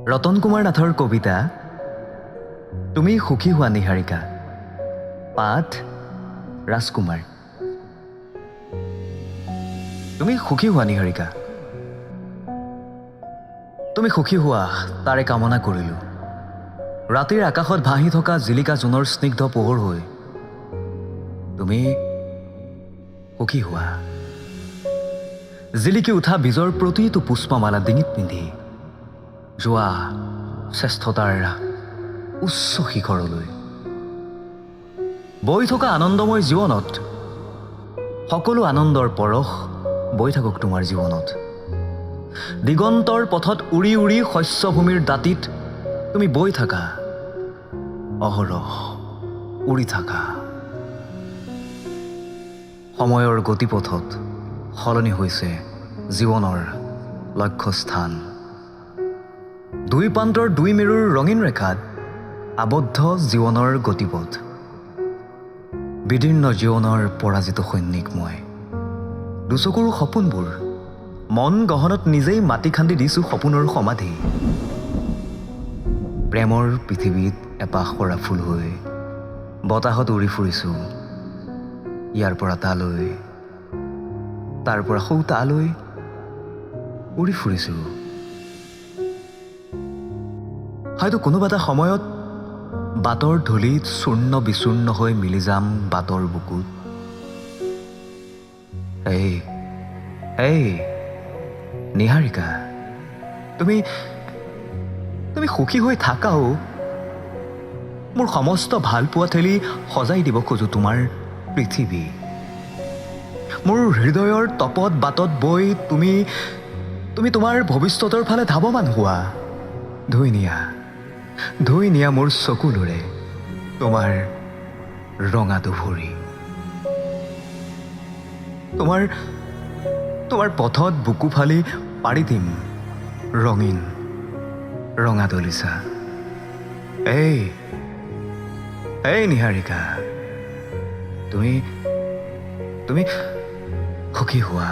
ৰতন কুমাৰ নাথৰ কবিতা তুমি সুখী হোৱা নিহাৰিকা। পাঠ ৰাজকুমাৰ। তুমি সুখী হোৱা নিহাৰিকা, তুমি সুখী হোৱা তাৰে কামনা কৰিলোঁ। ৰাতিৰ আকাশত ভাহি থকা জিলিকা জোনৰ স্নিগ্ধ পোহৰ হৈ তুমি সুখী হোৱা। জিলিকি উঠা বীজৰ প্ৰতিটো পুষ্পমালা ডিঙিত পিন্ধি যোৱা শ্ৰেষ্ঠতাৰ উচ্চ শিখৰলৈ। বৈ থকা আনন্দময় জীৱনত সকলো আনন্দৰ পৰশ বৈ থাকক তোমাৰ জীৱনত। দিগন্তৰ পথত উৰি উৰি শস্যভূমিৰ দাঁতিত তুমি বৈ থাকা, অহৰহ উৰি থাকা। সময়ৰ গতিপথত সলনি হৈছে জীৱনৰ লক্ষ্যস্থান। দুই প্ৰান্তৰ দুই মেৰুৰ ৰঙীন ৰেখাত আবদ্ধ জীৱনৰ গতিপথ। বিদীৰ্ণ জীৱনৰ পৰাজিত সৈনিক মই। দুচকুৰ সপোনবোৰ মন গহনত নিজেই মাটি খান্দি দিছোঁ সপোনৰ সমাধি। প্ৰেমৰ পৃথিৱীত এপাহ সৰা ফুল হৈ বতাহত উৰি ফুৰিছোঁ, ইয়াৰ পৰা তালৈ, তাৰ পৰা সৌ তালৈ উৰি ফুৰিছোঁ। হয়তো কোনোবা এটা সময়ত বাটৰ ধূলিত চূৰ্ণ বিচূৰ্ণ হৈ মিলি যাম বাটৰ বুকুত। এই নিহাৰিকা, তুমি সুখী হৈ থাকাও। মোৰ সমস্ত ভালপোৱা ঠেলি সজাই দিব খোজো তোমাৰ পৃথিৱী। মোৰ হৃদয়ৰ তপত বাটত বৈ তুমি তোমাৰ ভৱিষ্যতৰ ফালে ধাৱমান হোৱা। ধুই নিয়া মোৰ চকুলোৰে তোমাৰ ৰঙাটো ভৰি। তোমাৰ পথত বুকু ফালি পাৰি দিম ৰঙীন ৰঙা দলিচা। এই নিহাৰিকা, তুমি সুখী হোৱা।